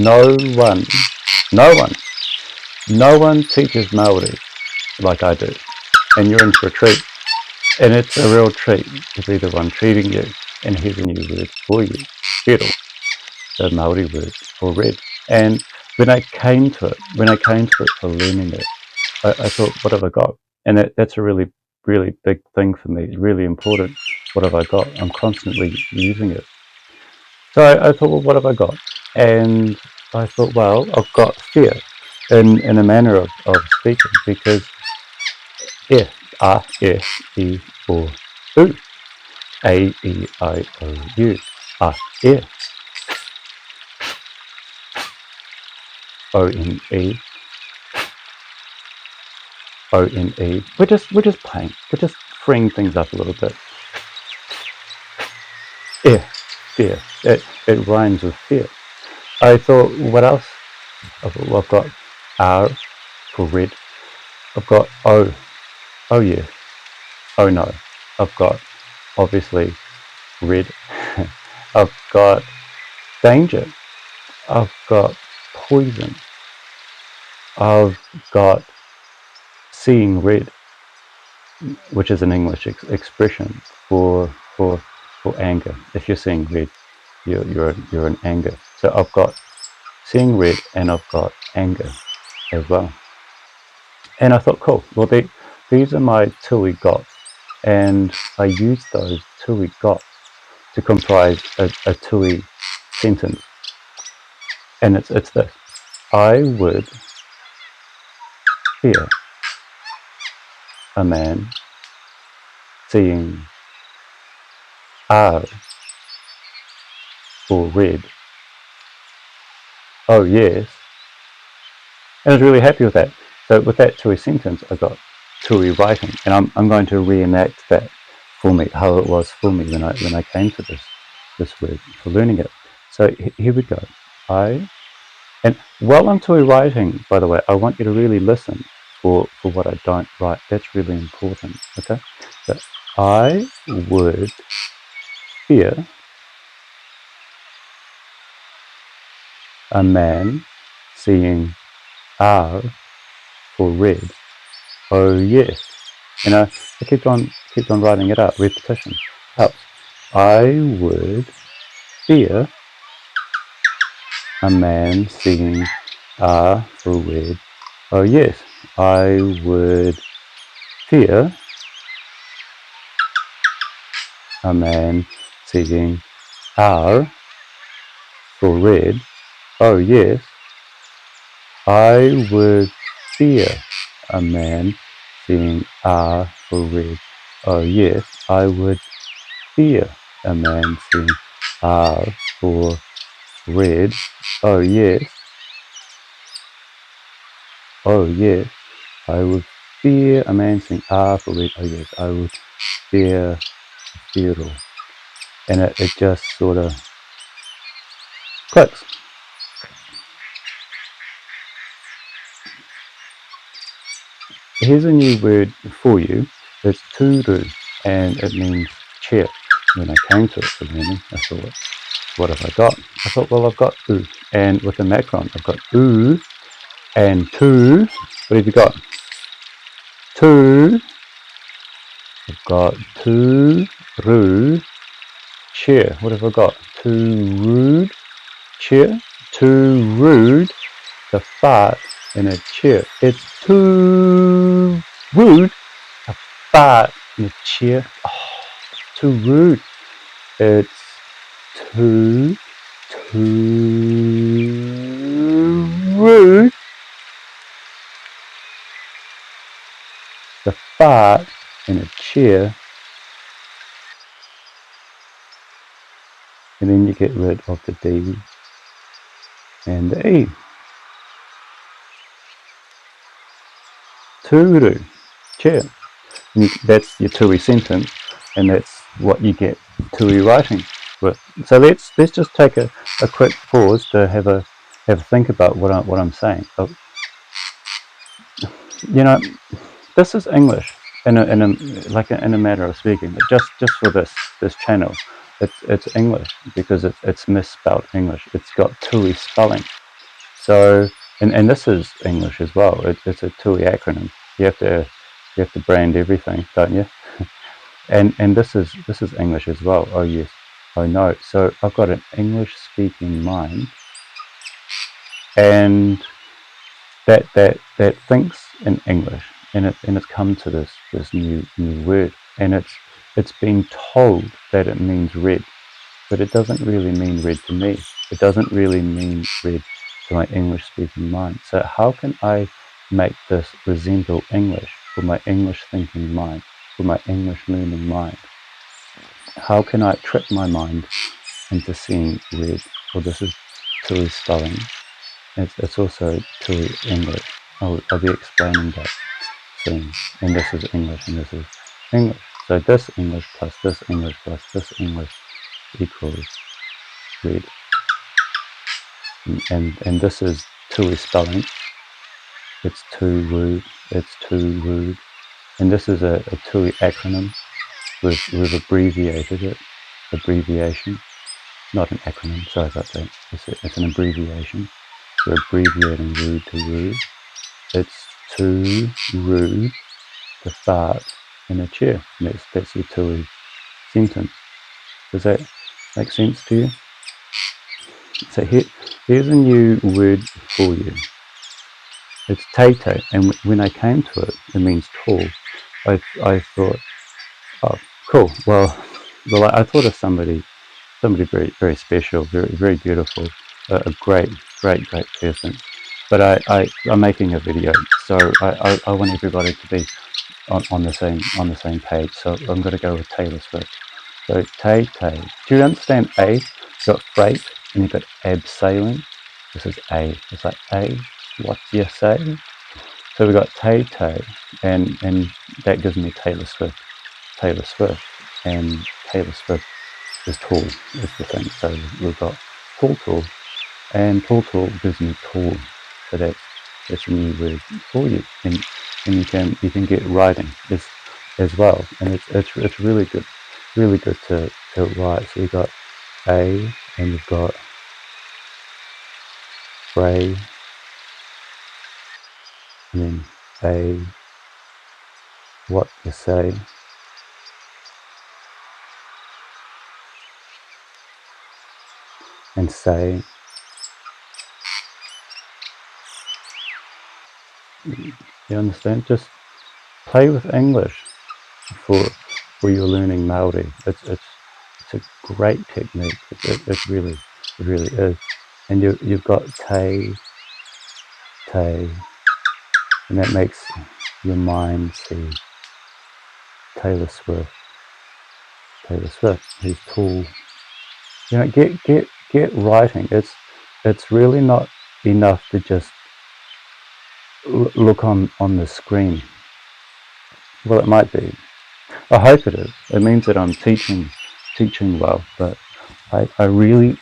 no one, no one, no one teaches Māori like I do. And you're in for a treat. And it's a real treat to be the one treating you. And here's a new word for you, Hero, the Māori word for red. And when I came to it for learning it, I thought, what have I got? And that's a really, really big thing for me. It's really important. What have I got? I'm constantly using it. So I thought, well, what have I got? And I thought, well, I've got fear in a manner of speaking, because e, a, e, I, o, u, a, e, I, o, u, a, e, o, n, e, o, n, e. We're just playing. We're just freeing things up a little bit. Fear. It rhymes with fear. I thought, what else? I've got R for red. I've got O. Oh yeah. Oh no. I've got, obviously, red. I've got danger. I've got poison. I've got seeing red, which is an English expression for anger. If you're seeing red, you're in anger. So I've got seeing red, and I've got anger as well. And I thought, cool. Well, these are my tui gots, and I use those tui gots to comprise a tui sentence. And it's this: I would fear a man seeing R for red. Oh yes. And I was really happy with that. So with that tui sentence, I got tui writing, and I'm going to reenact that for me, how it was for me when I came to this word for learning it. So here we go. And while I'm tui writing, by the way, I want you to really listen for what I don't write. That's really important. Okay. So I would fear a man seeing R for red. Oh yes. You know, I keep on writing it up. Repetition helps. I would fear a man seeing R for red. Oh yes. I would fear a man seeing R for red. Oh yes. I would fear a man seeing R for red. Oh yes. I would fear a man seeing R for red. Oh yes. Oh yes. I would fear a man seeing R for red. Oh yes. I would fear feudal. And it just sort of clicks. Here's a new word for you. It's turu, and it means chair. When I came to it for learning, I thought, what have I got? I thought, well, I've got oo, and with the macron, I've got oo and two. What have you got? Two. I've got turu, chair. What have I got? Too rude, chair. Too rude, the fart in a chair. It's too rude, a fart in a chair. Oh, too rude. It's too rude. The fart in a chair. And then you get rid of the D and the E. Turu, chair. That's your tui sentence, and that's what you get tui writing with. So let's just take a quick pause to have a think about what I'm saying. You know, this is English in a matter of speaking. But just for this channel, it's English because it's misspelled English. It's got tui spelling. So, and this is English as well. It's a TUI acronym. You have to brand everything, don't you? And this is English as well. Oh yes, oh no. So I've got an English speaking mind, and that thinks in English, and it's come to this new word, and it's been told that it means red, but it doesn't really mean red to me. It doesn't really mean red to my English speaking mind. So how can I make this resemble English for my English thinking mind, for my English learning mind? How can I trick my mind into seeing red? Well, this is TUI spelling. It's also TUI English. I'll be explaining that soon. And this is English, and this is English. So this English plus this English plus this English equals red. And this is TUI spelling. It's too rude. It's too rude. And this is a TUI acronym. We've abbreviated it. Abbreviation. Not an acronym, sorry about that. It's an abbreviation. We're abbreviating rude to rude. It's too rude to fart in a chair. And that's your TUI sentence. Does that make sense to you? So here's a new word for you. It's TEITEI, and when I came to it, it means tall. I thought, oh, cool. Well, I thought of somebody very, very special, very, very beautiful, a great person. But I'm making a video, so I want everybody to be on the same page. So I'm going to go with Taylor Swift. So TEITEI. Do you understand A? You've got freight and you've got abseiling. This is A. It's like A. What do you say? So we've got TEITEI, and that gives me Taylor Swift. Taylor Swift, and Taylor Swift is tall, is the thing. So we've got tall, and tall gives me tall. So that's a new word for you, and you can get writing as well, and it's really good to write. So we've got A, and we've got Bray, and then A, what you say, and say. You understand? Just play with English for your learning Maori. It's a great technique. It really is. And you've got te, and that makes your mind see Taylor Swift. He's tall. You know, get writing. It's really not enough to just look on the screen. Well, it might be. I hope it is. It means that I'm teaching well, but I really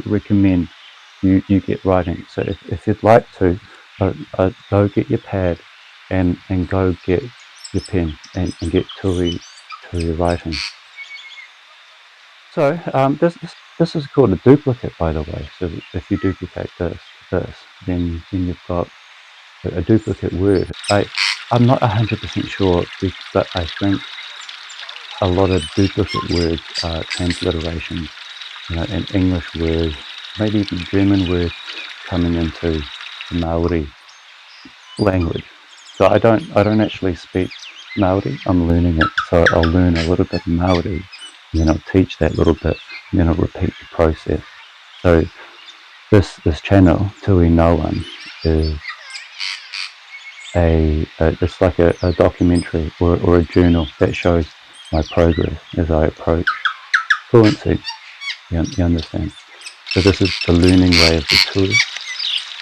recommend you get writing. So if you'd like to, go get your pad and go get your pen and get to your writing. So this is called a duplicate, by the way. So if you duplicate this, then you've got a duplicate word. I'm not 100% sure, but I think a lot of duplicate words are transliterations, an English word, maybe even German word coming into the Maori language. So I don't actually speak Maori. I'm learning it, so I'll learn a little bit of Maori, and then I'll teach that little bit, and then I'll repeat the process. So this channel, tui-no-one, is it's like a documentary or a journal that shows my progress as I approach fluency. You understand? So this is the learning way of the tui,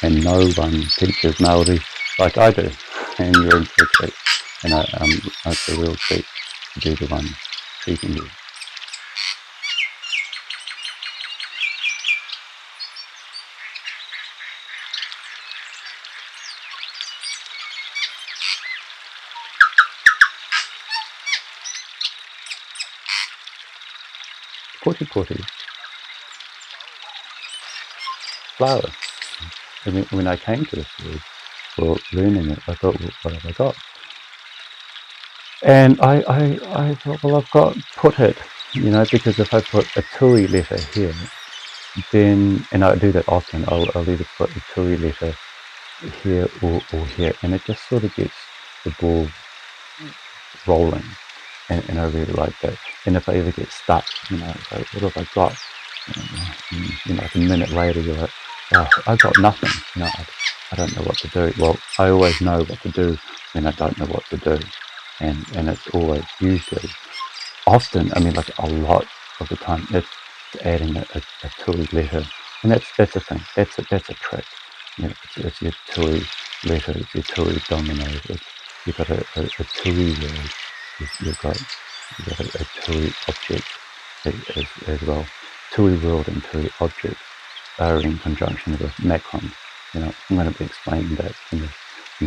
and no one teaches Maori like I do, and you're in for a treat. And it's a real treat to be the one teaching you. Poti, flower. when I came to this word for learning it, I thought, well, what have I got? And I thought, well, I've got put it, because if I put a tui letter here, then, and I do that often, I'll either put the tui letter here or here, and it just sort of gets the ball rolling, and I really like that. And if I ever get stuck, it's like, what have I got? Like a minute later, you're like, oh, I got nothing. I don't know what to do. Well, I always know what to do when I don't know what to do, and it's always usually often. I mean, like a lot of the time, it's adding a tui letter, and that's a thing. That's a trick. It's your tui letter. It's your tui domino. You've got a tui word. You've got a tui object as well. Tui world and tui object are in conjunction with macrons. I'm going to be explaining that in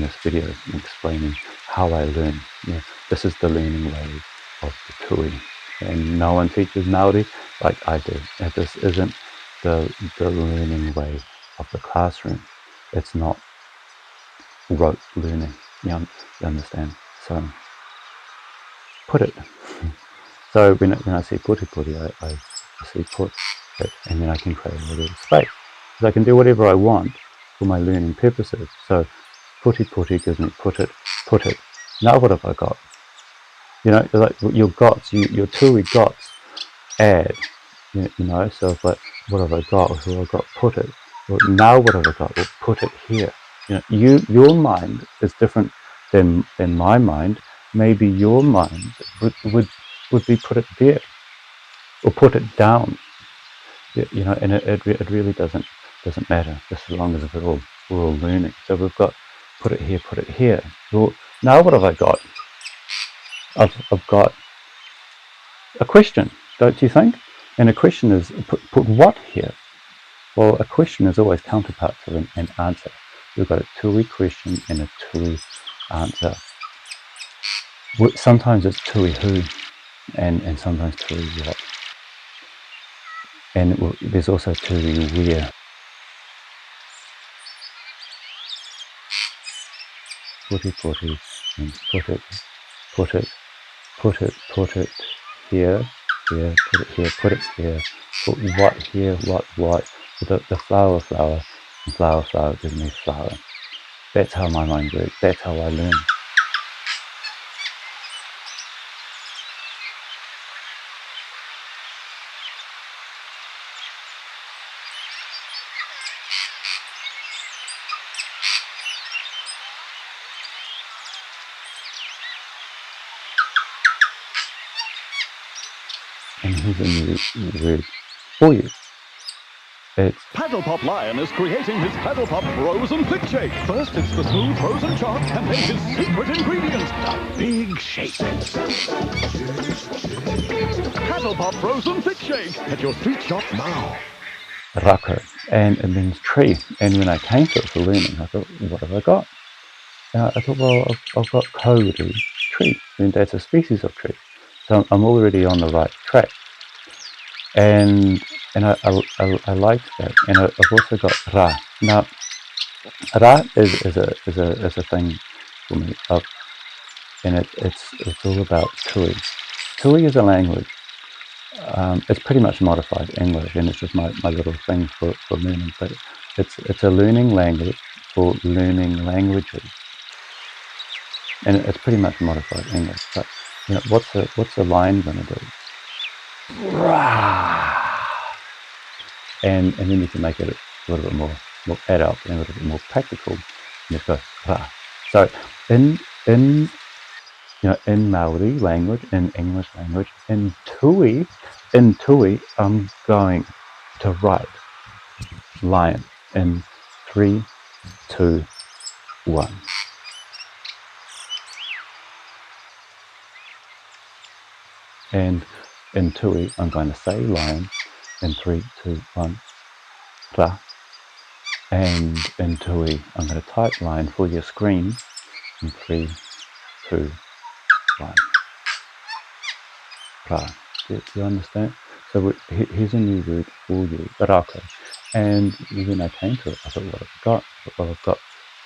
this video, explaining how I learn. This is the learning way of the tui, and no one teaches Māori like I do. And this isn't the learning way of the classroom. It's not rote learning. You understand? So put it. So when I say puti puti, I say put it, and then I can create a little space. So I can do whatever I want for my learning purposes. So puti puti gives me put it. Now what have I got? Like your gots, your tui gots add. So it's like, what have I got? So I've got put it. Well, now what have I got? Well, put it here. Your mind is different than my mind. Maybe your mind would be put it there, or put it down. And it really doesn't matter, just as long as we're all learning. So we've got put it here. Well, now what have I got? I've got a question, don't you think? And a question is put what here? Well, a question is always counterpart to an answer. We've got a tui question and a tui answer. Sometimes it's tui who, and sometimes tui what. And there's also tui where. Puti and put it here, put it here. Put what here, what. The flower, and flower gives me flower. That's how my mind works. That's how I learn. And here's a new word for you. It's Paddle Pop Lion is creating his Paddle Pop frozen thick shake. First it's the smooth frozen chalk, and then his secret ingredient, the big shake. Paddle Pop frozen thick shake at your street shop now. RAKAU, and it means tree. And when I came to it for learning, I thought, what have I got? I thought, well, I've got kauri, tree, and that's a species of tree. So I'm already on the right track. And I liked that. And I've also got ra. Now, ra is a thing for me. And it's all about tui. Tui is a language. It's pretty much modified English, and it's just my little thing for learning. But it's a learning language for learning languages, and it's pretty much modified English. But what's a lion going to do? And then you can make it a little bit more adult and a little bit more practical. And just go rah. So in Māori language, in English language, in tui, I'm going to write lion in 3, 2, 1. And in tui, I'm going to say lion in 3, 2, 1. Ra. And in tui, I'm going to type lion for your screen in 3, 2, 1. Ra. Do you understand? So here's a new word for you, RAKAU. And when I came to it, I thought, what have I got? Well,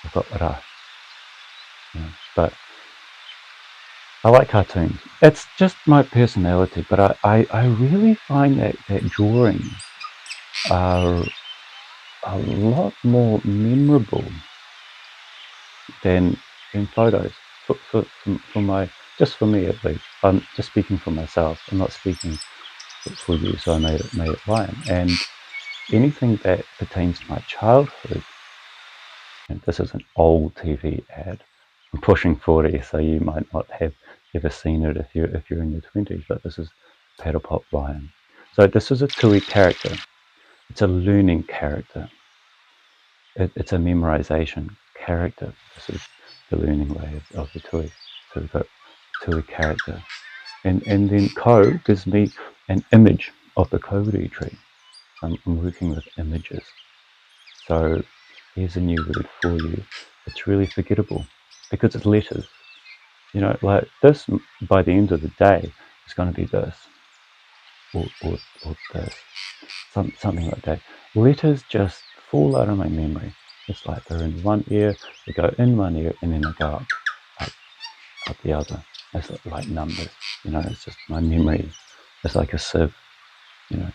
I've got ra. You know, but I like cartoons. It's just my personality, but I really find that drawings are a lot more memorable than photos. For my, just for me at least. I'm just speaking for myself. I'm not speaking for you, so I made it rhyme. And anything that pertains to my childhood, and this is an old TV ad. I'm pushing 40, so you might not have ever seen it if you're in your 20s, but this is Paddle Pop Ryan. So this is a tui character. It's a learning character. It's a memorization character. This is the learning way of the tui. So we've got tui character. And then ko gives me an image of the kauri tree. I'm working with images. So here's a new word for you. It's really forgettable because it's letters. You know, like this, by the end of the day, is going to be this or this, something like that. Letters just fall out of my memory. It's like they're in one ear, they go in one ear, and then they go up the other. It's like numbers. You know, it's just my memory. It's like a sieve. You know,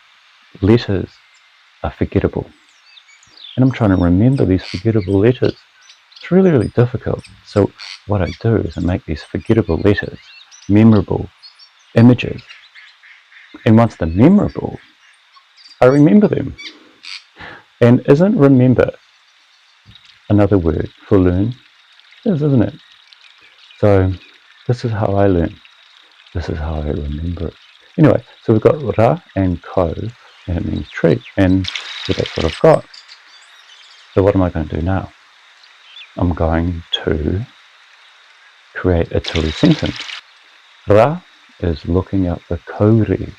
letters are forgettable. And I'm trying to remember these forgettable letters. It's really, really difficult. So what I do is I make these forgettable letters memorable images. And once they're memorable, I remember them. And isn't remember another word for learn? It is, isn't it? So this is how I learn. This is how I remember it. Anyway, so we've got ra and ko, and it means tree. And so that's what I've got. So what am I going to do now? I'm going to create a tui sentence. Ra is looking up the kauri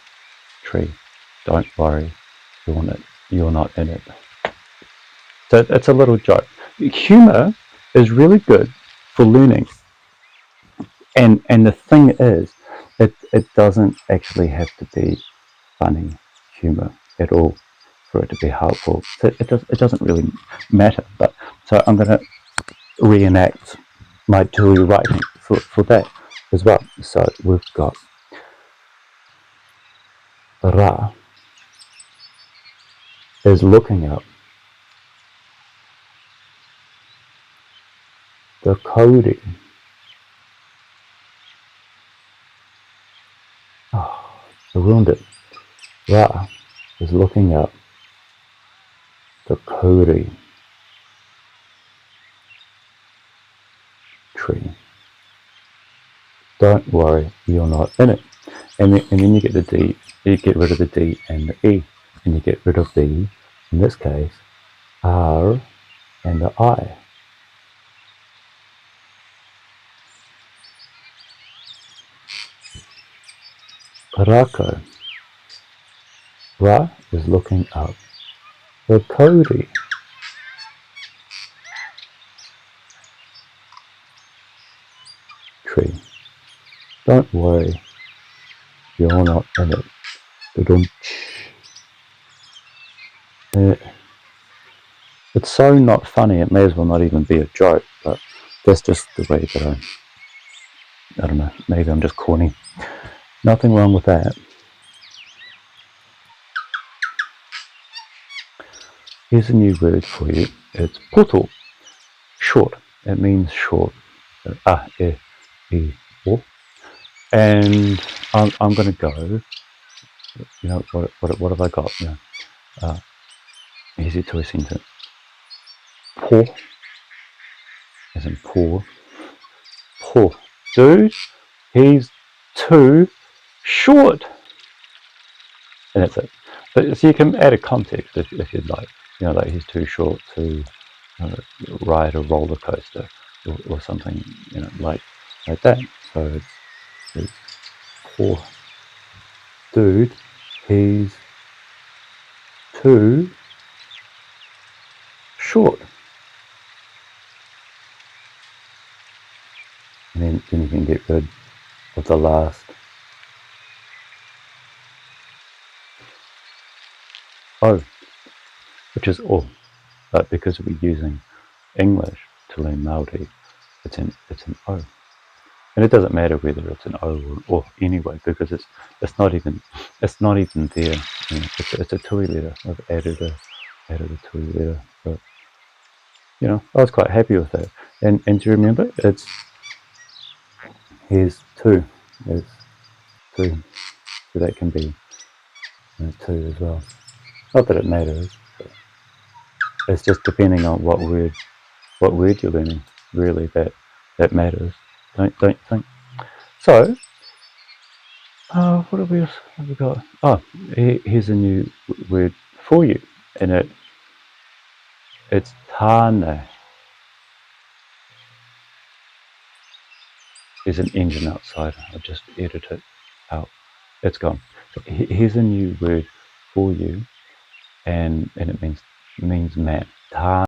tree. Don't worry, you're not in it. So it's a little joke. Humor is really good for learning. And the thing is, it doesn't actually have to be funny humor at all for it to be helpful. So it doesn't really matter. But so I'm going to reenact my tui writing for that as well. So we've got Ra is looking up the kauri. Oh, I ruined it. Ra is looking up the kauri tree. Don't worry, you're not in it. And then you get the D, you get rid of the D and the E, and you get rid of the, in this case, R and the I. RAKAU. Ra is looking up the kauri tree. Don't worry, you're not in it. It's so not funny, it may as well not even be a joke, but that's just the way that I don't know, maybe I'm just corny. Nothing wrong with that. Here's a new word for you. It's poto, short. It means short. E, o. And I'm going to go, you know, what have I got? You know, here's your tui sentence. Po, as in poor. Po. Dude, he's too short. And that's it. But so you can add a context if you'd like. You know, like he's too short to ride a roller coaster or something, you know, like that. So it's poor dude, he's too short. And then you can get rid of the last O. which is all. But because we're using English to learn Māori, it's an O. And it doesn't matter whether it's an O or anyway, because it's not even there. You know, it's a tui letter. I've added a tui letter, but you know, I was quite happy with that. And do you remember? Here's two. There's two, so that can be two as well. Not that it matters, but it's just depending on what word you're learning. Really, that matters. Don't think. So, what have we got? Oh, here's a new word for you, and it's tāne. There's an engine outside. I'll just edit it out. It's gone. So here's a new word for you, and it means man. Tāne.